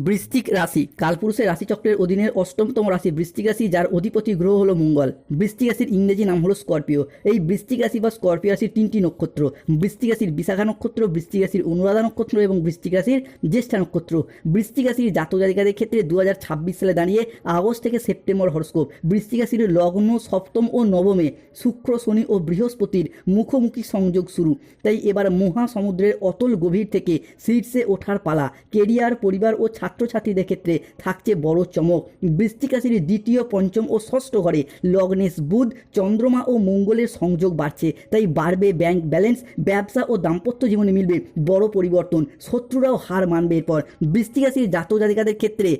বৃশ্চিক রাশি কালপুরুষের রাশিচক্রের অধীনের অষ্টমতম রাশি বৃশ্চিক রাশি, যার অধিপতি গ্রহ হলো মঙ্গল। বৃশ্চিক রাশির ইংরেজি নাম হলো স্করপিও। এই বৃশ্চিক রাশি বা স্করপিও রাশির তিনটি নক্ষত্র: বৃশ্চিক রাশির বিশাখা নক্ষত্র, বৃশ্চিক রাশির অনুরাধা নক্ষত্র এবং বৃশ্চিক রাশির জ্যেষ্ঠা নক্ষত্র। বৃশ্চিক রাশির জাতক জাতিকাদের ক্ষেত্রে 2026 সালে দাঁড়িয়ে আগস্ট থেকে সেপ্টেম্বর হরস্কোপ। বৃশ্চিক রাশির লগ্ন সপ্তম ও নবমে শুক্র, শনি ও বৃহস্পতির মুখোমুখি সংযোগ শুরু। তাই এবার মহাসমুদ্রের অতল গভীর থেকে শীর্ষে ওঠার পালা। কেরিয়ার, পরিবার ও ছাত্রছাত্রীদের ক্ষেত্রে থাকছে বড় চমক। বৃশ্চিক রাশির দ্বিতীয়, পঞ্চম ও ষষ্ঠ ঘরে লগ্নেশ বুধ, চন্দ্রমা ও মঙ্গলের সংযোগ বাড়ছে। তাই বাড়বে ব্যাংক ব্যালেন্স, ব্যবসা ও দাম্পত্য জীবনে মিলবে বড় পরিবর্তন। শত্রুরাও হার মানবে। এরপর বৃশ্চিক রাশির জাতক জাতিকাদের ক্ষেত্রে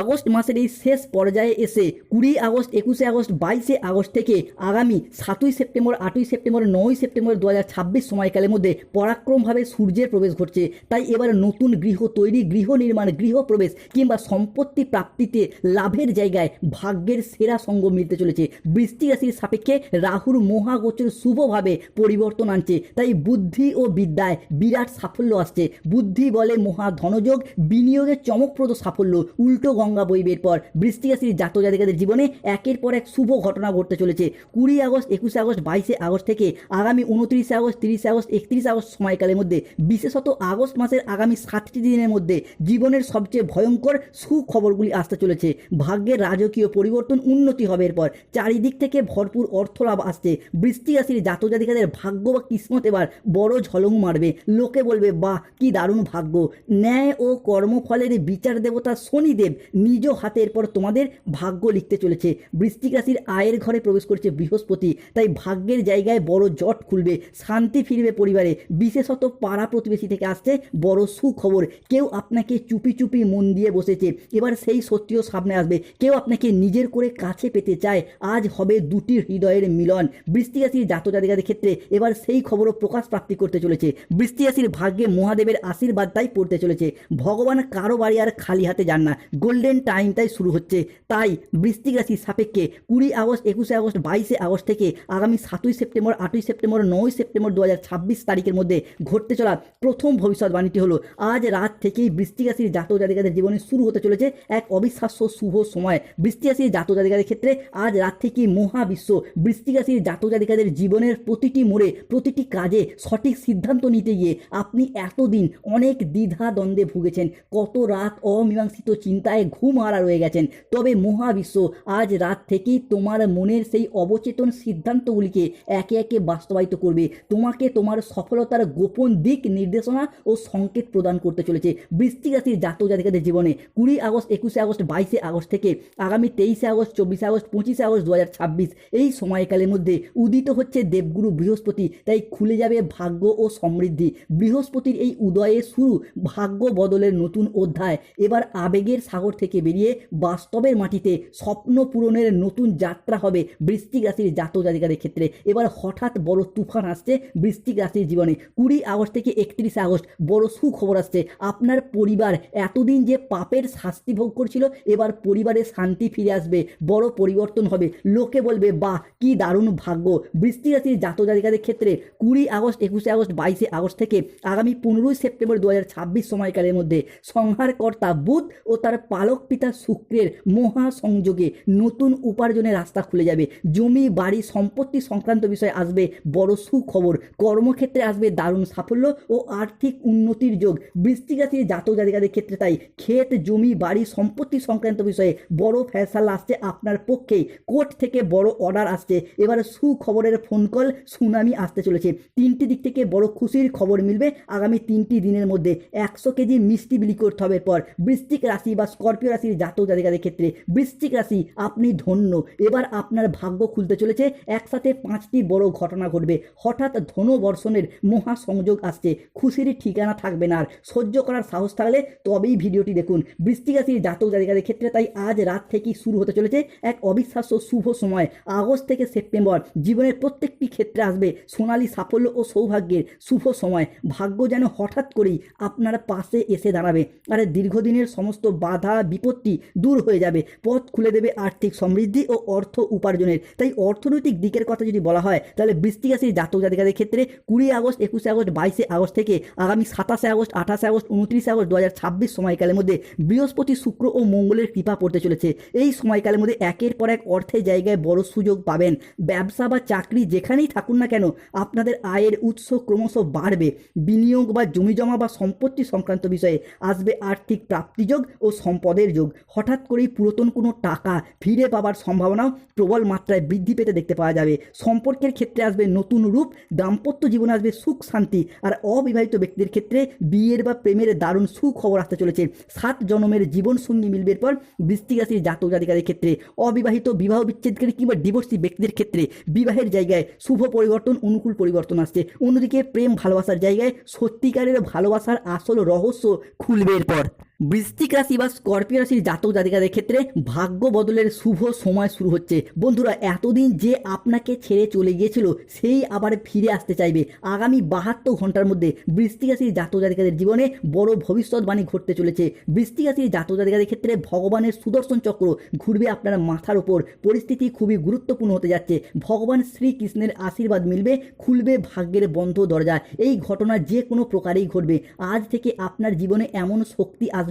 আগস্ট মাসের এই শেষ পর্যায়ে এসে 20 আগস্ট, 21 আগস্ট, 22 আগস্ট থেকে আগামী 7ই সেপ্টেম্বর, 8ই সেপ্টেম্বর, 9ই সেপ্টেম্বর 2026 সময়কালের মধ্যে পরাক্রমভাবে সূর্যের প্রবেশ ঘটছে। তাই এবার নতুন গৃহ তৈরি, গৃহ নির্মাণ, গৃহপ্রবেশ কিংবা সম্পত্তি প্রাপ্তিতে লাভের জায়গায় ভাগ্যের সেরা সঙ্গ মিলতে চলেছে। বৃশ্চিক রাশির সাপেক্ষে রাহুর মহাগোচর শুভভাবে পরিবর্তন আনছে। তাই বুদ্ধি ও বিদ্যায় বিরাট সাফল্য আসছে। বুদ্ধি বলে মহা ধনযোগ, বিনিয়োগের চমকপ্রদ সাফল্য, উল্টো গঙ্গা বইবের পর বৃশ্চিক রাশির জাতক জাতিকাদের জীবনে একের পর এক শুভ ঘটনা ঘটতে চলেছে। 20 আগস্ট, 21 আগস্ট, 22 আগস্ট থেকে আগামী 29 আগস্ট, 30 আগস্ট, 31 আগস্ট সময়কালের মধ্যে, বিশেষত আগস্ট মাসের আগামী 7টি দিনের মধ্যে জীবনের সবচেয়ে ভয়ঙ্কর সুখবরগুলি আসতে চলেছে। ভাগ্যের রাজকীয় পরিবর্তন, উন্নতি হবে। এরপর চারিদিক থেকে ভরপুর অর্থলাভ আসছে। বৃশ্চিক রাশির জাতক জাতিকাদের ভাগ্য বা কিসমত এবার বড় ঝলং মারবে। লোকে বলবে, বাহ কি দারুণ ভাগ্য। ন্যায় ও কর্মফলের বিচার দেবতা শনিদেব নিজ হাতে এরপর তোমাদের ভাগ্য লিখতে চলেছে। বৃশ্চিক রাশির আয়ের ঘরে প্রবেশ করছে বৃহস্পতি। তাই ভাগ্যের জায়গায় বড় জট খুলবে, শান্তি ফিরবে পরিবারে। বিশেষত পাড়া প্রতিবেশী থেকে আসছে বড় সুখবর। কেউ আপনাকে চুপি চুপি মন দিয়ে বসেছে, এবার সেই সত্যিও সামনে আসবে। কেউ আপনাকে নিজের করে কাছে পেতে চায়। আজ হবে দুটি হৃদয়ের মিলন। বৃশ্চিক রাশির জাতক জাতিকাদের ক্ষেত্রে এবার সেই খবরও প্রকাশ প্রাপ্তি করতে চলেছে। বৃশ্চিক রাশির ভাগ্যে মহাদেবের আশীর্বাদ তাই পড়তে চলেছে। ভগবান কারো বাড়ি আর খালি হাতে যান না। গোল্ডেন টাইম তাই শুরু হচ্ছে। তাই বৃশ্চিক রাশির সাপেক্ষে 20 আগস্ট, 21 আগস্ট, 22 আগস্ট থেকে আগামী 7ই সেপ্টেম্বর, 8ই সেপ্টেম্বর, 9ই সেপ্টেম্বর 2026 তারিখের মধ্যে ঘটতে চলা প্রথম ভবিষ্যৎবাণীটি হলো, আজ রাত থেকেই বৃশ্চিক রাশির জাতক জাতিকাদের জীবনে শুরু হতে চলেছে এক অবিশ্বাস্য শুভ সময়। বৃশ্চিক রাশির জাতক জাতিকাদের ক্ষেত্রে আজ রাত থেকেই মহাবিশ্ব বৃশ্চিক রাশির জাতক জাতিকাদের জীবনের প্রতিটি মোড়ে, প্রতিটি কাজে সঠিক সিদ্ধান্ত নিতে গিয়ে আপনি এতদিন অনেক দ্বিধা দ্বন্দ্বে ভুগেছেন। কত রাত অমীমাংসিত চিন্তায় ঘুম হারা রয়ে গেছেন। তবে মহাবিশ্ব আজ রাত থেকেই তোমার মনের সেই অবচেতন সিদ্ধান্তগুলিকে একে একে বাস্তবায়িত করবে। তোমাকে তোমার সফলতার গোপন দিক নির্দেশনা ও সংকেত প্রদান করতে চলেছে। বৃশ্চিক রাশির জাতক জাতিকাদের জীবনে 20 আগস্ট, 21 আগস্ট, 22 আগস্ট থেকে আগামী 23 আগস্ট, 24 আগস্ট, 25 আগস্ট 2026 এই সময়কালের মধ্যে উদিত হচ্ছে দেবগুরু বৃহস্পতি। তাই খুলে যাবে ভাগ্য ও সমৃদ্ধি। বৃহস্পতির এই উদয়ে শুরু ভাগ্য বদলের নতুন অধ্যায়। এবার আবেগের সাগর থেকে বেরিয়ে বাস্তবের মাটিতে স্বপ্ন পূরণের নতুন যাত্রা হবে বৃশ্চিক রাশির জাতক জাতিকাদের ক্ষেত্রে। এবার হঠাৎ বড় তুফান আসছে বৃশ্চিক রাশির জীবনে। 20 আগস্ট থেকে 31 আগস্ট বড় সুখবর আসছে। আপনার পরিবার এতদিন যে পাপের শাস্তি ভোগ করছিল, এবার পরিবারে শান্তি ফিরে আসবে, বড় পরিবর্তন হবে। লোকে বলবে, বাহ কি দারুণ ভাগ্য। বৃশ্চিক রাশির জাতক জাতিকাদের ক্ষেত্রে 20 আগস্ট, 21 আগস্ট, 22 আগস্ট থেকে আগামী 15ই সেপ্টেম্বর 2026 সময়কালের মধ্যে সংহারকর্তা বুধ ও তার পালক পিতা শুক্রের মহা সংযোগে নতুন উপার্জনের রাস্তা খুলে যাবে। জমি, বাড়ি, সম্পত্তি সংক্রান্ত বিষয়ে আসবে বড় সুখবর। কর্মক্ষেত্রে আসবে দারুণ সাফল্য ও আর্থিক উন্নতির যোগ। বৃশ্চিক রাশির জাতক জাতিকাদের ক্ষেত্রে তাই ক্ষেত, জমি, বাড়ি, সম্পত্তি সংক্রান্ত বিষয়ে বড় ফয়সালা আসছে আপনার পক্ষেই। কোর্ট থেকে বড় অর্ডার আসছে। এবার সুখবরের ফোন কল, সুনামি আসতে চলেছে। তিনটি দিক থেকে বড় খুশির খবর মিলবে আগামী 3টি দিনের মধ্যে। 100 কেজি মিষ্টি বিলি করতে হবে। পর বৃশ্চিক রাশি বা স্করপিও রাশির জাতক জাতিকাদের ক্ষেত্রে বৃশ্চিক রাশি আপনি ধন্য। এবার আপনার ভাগ্য খুলতে চলেছে। একসাথে 5টি বড় ঘটনা ঘটবে। হঠাৎ ধন বর্ষণের মহা সংযোগ আসছে। খুশির ঠিকানা থাকবে না আর। সহ্য করার সাহস থাকলে তবেই ভিডিওটি দেখুন। বৃশ্চিক রাশির জাতক জাতিকাদের ক্ষেত্রে তাই আজ রাত থেকেই শুরু হতে চলেছে এক অবিশ্বাস্য শুভ সময়। আগস্ট থেকে সেপ্টেম্বর জীবনের প্রত্যেকটি ক্ষেত্রে আসবে সোনালী সাফল্য ও সৌভাগ্যের শুভ সময়। ভাগ্য যেন হঠাৎ করেই আপনার পাশে এসে দাঁড়াবে। আর দীর্ঘদিনের সমস্ত বাধা, বাধা বিপত্তি দূর হয়ে যাবে, পথ খুলে দেবে আর্থিক সমৃদ্ধি ও অর্থ উপার্জনের। তাই অর্থনৈতিক দিকের কথা যদি বলা হয় তাহলে বৃশ্চিক রাশির জাতক জাতিকাদের ক্ষেত্রে 20 আগস্ট, 21 আগস্ট, 22 আগস্ট থেকে আগামী 27 আগস্ট, 28 আগস্ট, 29 আগস্ট 2026 সময়কালের মধ্যে বৃহস্পতি, শুক্র ও মঙ্গলের কৃপা পড়তে চলেছে। এই সময়কালের মধ্যে একের পর এক অর্থের জায়গায় বড় সুযোগ পাবেন। ব্যবসা বা চাকরি যেখানেই থাকুন না কেন আপনাদের আয়ের উৎস ক্রমশ বাড়বে। বিনিয়োগ বা জমিজমা বা সম্পত্তি সংক্রান্ত বিষয়ে আসবে আর্থিক প্রাপ্তিযোগ ও সম্পদের যোগ। হঠাৎ করেই পুরাতন কোনো টাকা ফিরে পাবার সম্ভাবনাও প্রবল মাত্রায় বৃদ্ধি পেতে দেখতে পাওয়া যাবে। সম্পর্কের ক্ষেত্রে আসবে নতুন রূপ, দাম্পত্য জীবনে আসবে সুখ শান্তি, আর অবিবাহিত ব্যক্তিদের ক্ষেত্রে বিয়ের বা প্রেমের দারুণ সুখবর আসতে চলেছে। 7 জন্মের জীবনসঙ্গী মিলবে পর বৃশ্চিক রাশির জাতক জাতিকাদের ক্ষেত্রে। অবিবাহিত, বিবাহ বিচ্ছেদকারী কিংবা ডিভোর্সি ব্যক্তিদের ক্ষেত্রে বিবাহের জায়গায় শুভ পরিবর্তন, অনুকূল পরিবর্তন আসছে। অন্যদিকে প্রেম ভালোবাসার জায়গায় সত্যিকারের ভালোবাসার আসল রহস্য খুলবে এরপর। বৃশ্চিক রাশি বা স্করপিও রাশির জাতক জাতিকাদের ক্ষেত্রে ভাগ্য বদলের শুভ সময় শুরু হচ্ছে। বন্ধুরা, এতদিন যে আপনাকে ছেড়ে চলে গিয়েছিল সেই আবার ফিরে আসতে চাইবে। আগামী 72 ঘন্টার মধ্যে বৃশ্চিক রাশির জাতক জাতিকাদের জীবনে বড় ভবিষ্যৎবাণী ঘটতে চলেছে। বৃশ্চিক রাশির জাতক জাতিকাদের ক্ষেত্রে ভগবানের সুদর্শন চক্র ঘুরবে আপনার মাথার ওপর। পরিস্থিতি খুবই গুরুত্বপূর্ণ হতে যাচ্ছে। ভগবান শ্রীকৃষ্ণের আশীর্বাদ মিলবে, খুলবে ভাগ্যের বন্ধ দরজা। এই ঘটনা যে কোনো প্রকারেই ঘটবে। আজ থেকে আপনার জীবনে এমন শক্তি আসবে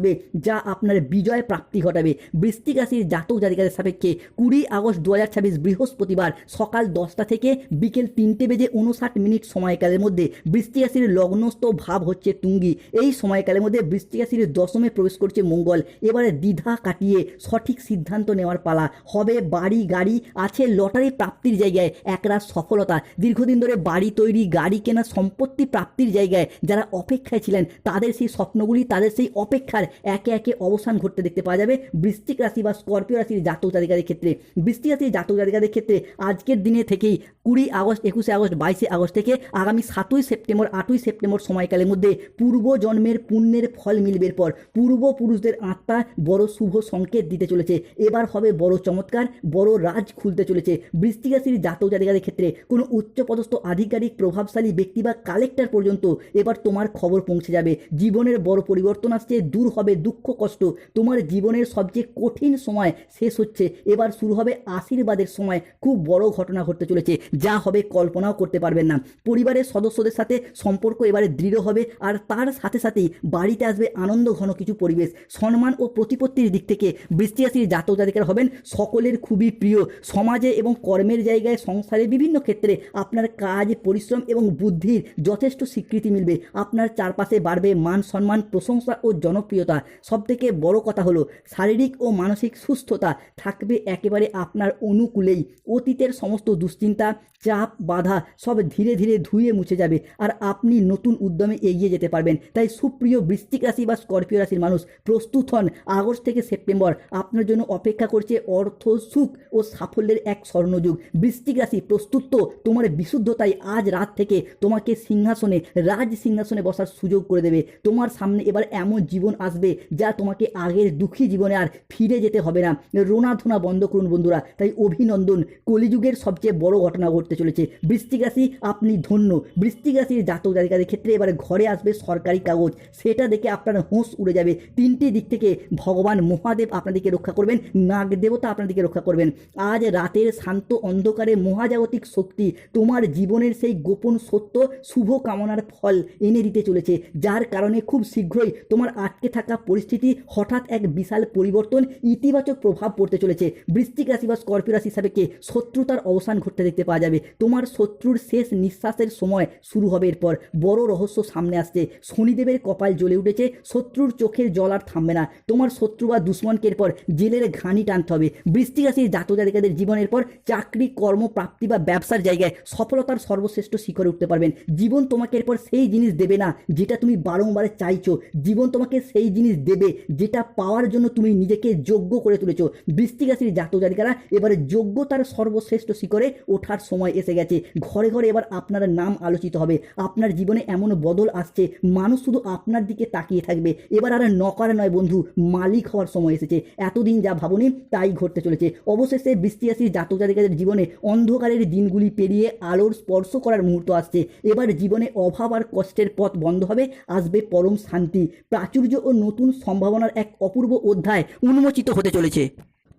যা আপনার বিজয় প্রাপ্তি ঘটাবে। বৃশ্চিক রাশির জাতক জাতিকাদের সাপেক্ষে 20 আগস্ট 2026 বৃহস্পতিবার সকাল 10টা থেকে বিকেল 3:59 সময়কালের মধ্যে বৃশ্চিক রাশির লগ্নস্থ ভাব হচ্ছে তুঙ্গি। এই সময়কালের মধ্যে বৃশ্চিক রাশির দশমে প্রবেশ করছে মঙ্গল। এবারে দ্বিধা কাটিয়ে সঠিক সিদ্ধান্ত নেওয়ার পালা। হবে বাড়ি গাড়ি, আছে লটারি প্রাপ্তির জায়গায় একরাশ সফলতা। দীর্ঘদিন ধরে বাড়ি তৈরি, গাড়ি কেনা, সম্পত্তি প্রাপ্তির জায়গায় যারা অপেক্ষায় ছিলেন তাদের সেই স্বপ্নগুলি, তাদের সেই অপেক্ষার একে একে অবসান ঘটতে দেখতে পাওয়া যাবে বৃশ্চিক রাশি বা স্করপিও রাশির জাতক জাতিকাদের ক্ষেত্রে। বৃশ্চিক রাশির জাতক জাতিকাদের ক্ষেত্রে আজকের দিনে থেকেই 20 আগস্ট, 21 আগস্ট, 22 আগস্ট থেকে আগামী 7ই সেপ্টেম্বর, 8ই সেপ্টেম্বর সময়কালের মধ্যে পূর্ব জন্মের পুণ্যের ফল মিলবে। পর পূর্বপুরুষদের আত্মা বড় শুভ সংকেত দিতে চলেছে। এবার হবে বড় চমৎকার, বড় রাজ খুলতে চলেছে। বৃশ্চিক রাশির জাতক জাতিকাদের ক্ষেত্রে কোনো উচ্চপদস্থ আধিকারিক, প্রভাবশালী ব্যক্তি বা কালেক্টর পর্যন্ত এবার তোমার খবর পৌঁছে যাবে। জীবনের বড় পরিবর্তন আসছে, দূর হবে দুঃখ কষ্ট। তোমার জীবনের সবচেয়ে কঠিন সময় শেষ হচ্ছে, এবার শুরু হবে আশীর্বাদের সময়। খুব বড় ঘটনা ঘটতে চলেছে যা হবে কল্পনাও করতে পারবেন না। পরিবারের সদস্যদের সাথে সম্পর্ক এবারে দৃঢ় হবে, আর তার সাথে সাথেই বাড়িতে আসবে আনন্দ ঘন কিছু পরিবেশ। সম্মান ও প্রতিপত্তির দিক থেকে বৃশ্চিক রাশির জাতক জাতিকারা হবেন সকলের খুবই প্রিয়। সমাজে এবং কর্মের জায়গায়, সংসারে বিভিন্ন ক্ষেত্রে আপনার কাজ, পরিশ্রম এবং বুদ্ধির যথেষ্ট স্বীকৃতি মিলবে। আপনার চারপাশে বাড়বে মান সম্মান, প্রশংসা ও জনপ্রিয়তা। সবথেকে বড় কথা হলো শারীরিক ও মানসিক সুস্থতা থাকবে একেবারে আপনার অনুকূলেই। অতীতের সমস্ত দুশ্চিন্তা, চাপ, বাধা সব ধীরে ধীরে ধুয়ে মুছে যাবে, আর আপনি নতুন উদ্যমে এগিয়ে যেতে পারবেন। তাই সুপ্রিয় বৃশ্চিক রাশি বা স্করপিও রাশির মানুষ প্রস্তুত হন। আগস্ট থেকে সেপ্টেম্বর আপনার জন্য অপেক্ষা করছে অর্থ, সুখ ও সাফল্যের এক স্বর্ণযুগ। বৃশ্চিক রাশি প্রস্তুত তো? তোমার বিশুদ্ধতাই আজ রাত থেকে তোমাকে সিংহাসনে, রাজ সিংহাসনে বসার সুযোগ করে দেবে। তোমার সামনে এবার এমন জীবন আসবে যা তোমাকে আগের দুঃখী জীবনে আর ফিরে যেতে হবে না। রোনাধোনা বন্ধ করুন বন্ধুরা। তাই অভিনন্দন, কলিযুগের সবচেয়ে বড় ঘটনা ঘটতে চলেছে। বৃশ্চিক রাশি আপনি ধন্য। বৃশ্চিক রাশির জাতক জাতিকাদের ক্ষেত্রে এবারে ঘরে আসবে সরকারি কাগজ, সেটা দেখে আপনার হোঁশ উড়ে যাবে। 3টি দিক থেকে ভগবান মহাদেব আপনাদেরকে রক্ষা করবেন, নাগ দেবতা আপনাদেরকে রক্ষা করবেন। আজ রাতের শান্ত অন্ধকারে মহাজাগতিক শক্তি তোমার জীবনের সেই গোপন সত্য, শুভ কামনার ফল এনে দিতে চলেছে, যার কারণে খুব শীঘ্রই তোমার আটকে থাকা পরিস্থিতি হঠাৎ এক বিশাল পরিবর্তন, ইতিবাচক প্রভাব পড়তে চলেছে। বৃশ্চিক রাশি বা স্করপিও রাশি সাপেক্ষে শত্রুতার অবসান ঘটতে দেখতে পাওয়া যাবে। তোমার শত্রুর শেষ নিঃশ্বাসের সময় শুরু হবে। এরপর বড় রহস্য সামনে আসছে। শনিদেবের কপাল জ্বলে উঠেছে, শত্রুর চোখের জল আর থামবে না। তোমার শত্রু বা দুশ্মনকে এরপর জেলের ঘানি টানতে হবে। বৃশ্চিক রাশির জাতক জাতিকাদের জীবনের পর চাকরি, কর্ম, প্রাপ্তি বা ব্যবসার জায়গায় সফলতার সর্বশ্রেষ্ঠ শিখরে উঠতে পারবেন। জীবন তোমাকে এরপর সেই জিনিস দেবে না যেটা তুমি বারংবার চাইছো, জীবন তোমাকে সেই জিনিস দেবে যেটা পাওয়ার জন্য তুমি নিজেকে যোগ্য করে তুলেছো। বৃশ্চিক রাশির জাতক জাতিকারা এবারে যোগ্যতার সর্বশ্রেষ্ঠ শিখরে ওঠার সময় এসে গেছে। ঘরে ঘরে এবার আপনার নাম আলোচিত হবে। আপনার জীবনে এমন বদল আসছে, মানুষ শুধু আপনার দিকে তাকিয়ে থাকবে। এবার আর নকর নয় বন্ধু, মালিক হওয়ার সময় এসেছে। এতদিন যা ভাবনি তাই ঘটতে চলেছে। অবশেষে বৃশ্চিক রাশির জাতক জাতিকাদের জীবনে অন্ধকারের দিনগুলি পেরিয়ে আলোর স্পর্শ করার মুহূর্ত আসছে। এবার জীবনে অভাব আর কষ্টের পথ বন্ধ হবে, আসবে পরম শান্তি। প্রাচুর্য ও নতুন সম্ভাবনার এক অপূর্ব অধ্যায় উন্মোচিত হতে চলেছে।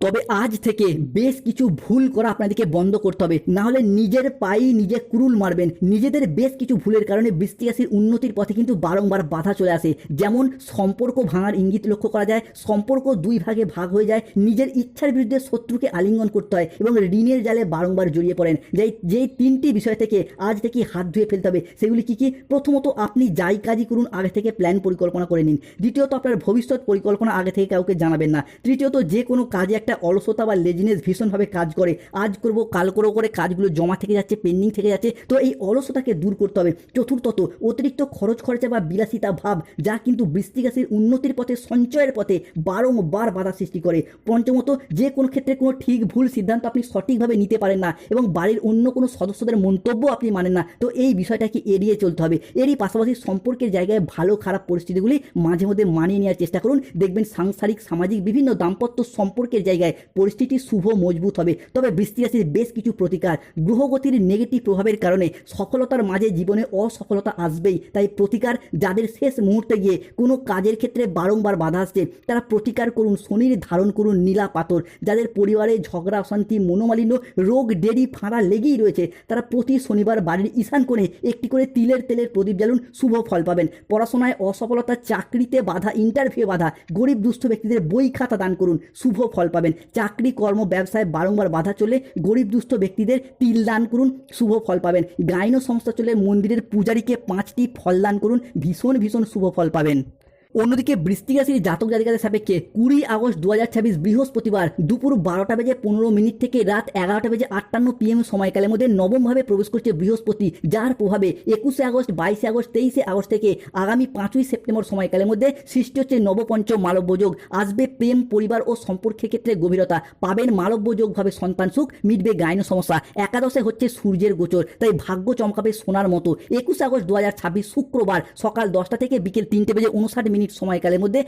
তবে আজ থেকে বেশ কিছু ভুল করা আপনাদেরকে বন্ধ করতে হবে, না হলে নিজের পায়েই নিজে কুরুল মারবেন। নিজেদের বেশ কিছু ভুলের কারণে বৃশ্চিক রাশির উন্নতির পথে কিন্তু বারংবার বাধা চলে আসে। যেমন সম্পর্ক ভাঙার ইঙ্গিত লক্ষ্য করা যায়, সম্পর্ক দুই ভাগে ভাগ হয়ে যায়, নিজের ইচ্ছার বিরুদ্ধে শত্রুকে আলিঙ্গন করতে হয় এবং ঋণের জালে বারংবার জড়িয়ে পড়েন। যেই তিনটি বিষয় থেকে আজ থেকে হাত ধুয়ে ফেলতে হবে সেগুলি কী কী? প্রথমত, আপনি যাই কাজই করুন আগে থেকে প্ল্যান পরিকল্পনা করে নিন। দ্বিতীয়ত, আপনার ভবিষ্যৎ পরিকল্পনা আগে থেকে কাউকে জানাবেন না। তৃতীয়ত, যে কোনো কাজে একটা অলসতা বা লেজিনেস ভীষণভাবে কাজ করে, আজ করব কাল করবো করে কাজগুলো জমা থেকে যাচ্ছে, পেন্ডিং থেকে যাচ্ছে, তো এই অলসতাকে দূর করতে হবে। চতুর্থত, অতিরিক্ত খরচ খরচা বা বিলাসিতা ভাব যা কিন্তু বৃশ্চিক রাশির উন্নতির পথে, সঞ্চয়ের পথে বারংবার বাধা সৃষ্টি করে। পঞ্চমত, যে কোনো ক্ষেত্রে কোনো ঠিক ভুল সিদ্ধান্ত আপনি সঠিকভাবে নিতে পারেন না এবং বাড়ির অন্য কোনো সদস্যদের মন্তব্য আপনি মানেন না, তো এই বিষয়টাকে এড়িয়ে চলতে হবে। এরই পাশাপাশি সম্পর্কের জায়গায় ভালো খারাপ পরিস্থিতিগুলি মাঝে মধ্যে মানিয়ে নেওয়ার চেষ্টা করুন। দেখবেন সাংসারিক, সামাজিক, বিভিন্ন দাম্পত্য সম্পর্কের জায়গায় পরিস্থিতি শুভ মজবুত হবে। তবে বৃশ্চিক রাশির বেশ কিছু প্রতিকার। গ্রহগতির নেগেটিভ প্রভাবের কারণে সফলতার মাঝে জীবনে অসফলতা আসবেই, তাই প্রতিকার, যাদের শেষ মুহূর্তে গিয়ে কোনো কাজের ক্ষেত্রে বারংবার বাধা আসছে তারা প্রতিকার করুন, শনির ধারণ করুন নীলা পাথর। যাদের পরিবারে ঝগড়া, অশান্তি, মনোমালিন্য, রোগ, দেরি, ফাঁড়া লেগেই রয়েছে তারা প্রতি শনিবার বাড়ির ঈশান কোণে একটি করে তিলের তেলের প্রদীপ জ্বালুন, শুভ ফল পাবেন। পড়াশোনায় অসফলতা, চাকরিতে বাধা, ইন্টারভিউ বাধা, গরিব দুস্থ ব্যক্তিদের বই খাতা দান করুন, শুভ ফল পাবেন। চাকরি, কর্ম, ব্যবসায় বারংবার বাধা চলে গরিব দুস্থ ব্যক্তিদের তিল দান করুন, শুভ ফল পাবেন। গাইন সংস্থা চলে মন্দিরের পূজারীকে 5টি ফল দান করুন, ভীষণ শুভ ফল পাবেন। অন্যদিকে বৃশ্চিক রাশির জাতক জাতিকাদের সাপেক্ষে 20 আগস্ট 2026 বৃহস্পতিবার দুপুর 12:15 থেকে রাত 11:58 PM সময়কালের মধ্যে নবমভাবে প্রবেশ করছে বৃহস্পতি, যার প্রভাবে 21 আগস্ট, 22 আগস্ট, 23 আগস্ট থেকে আগামী 5ই সেপ্টেম্বর সময়কালের মধ্যে সৃষ্টি হচ্ছে নবপঞ্চম মালব্য যোগ। আসবে প্রেম, পরিবার ও সম্পর্কের ক্ষেত্রে গভীরতা, পাবেন মালব্য যোগভাবে সন্তান সুখ, মিটবে গাইন সমস্যা। একাদশে হচ্ছে সূর্যের গোচর, তাই ভাগ্য চমকাবে সোনার মতো। 21 আগস্ট 2026 শুক্রবার সকাল 10টা থেকে বিকেল 3:59 সময়কালের মধ্যে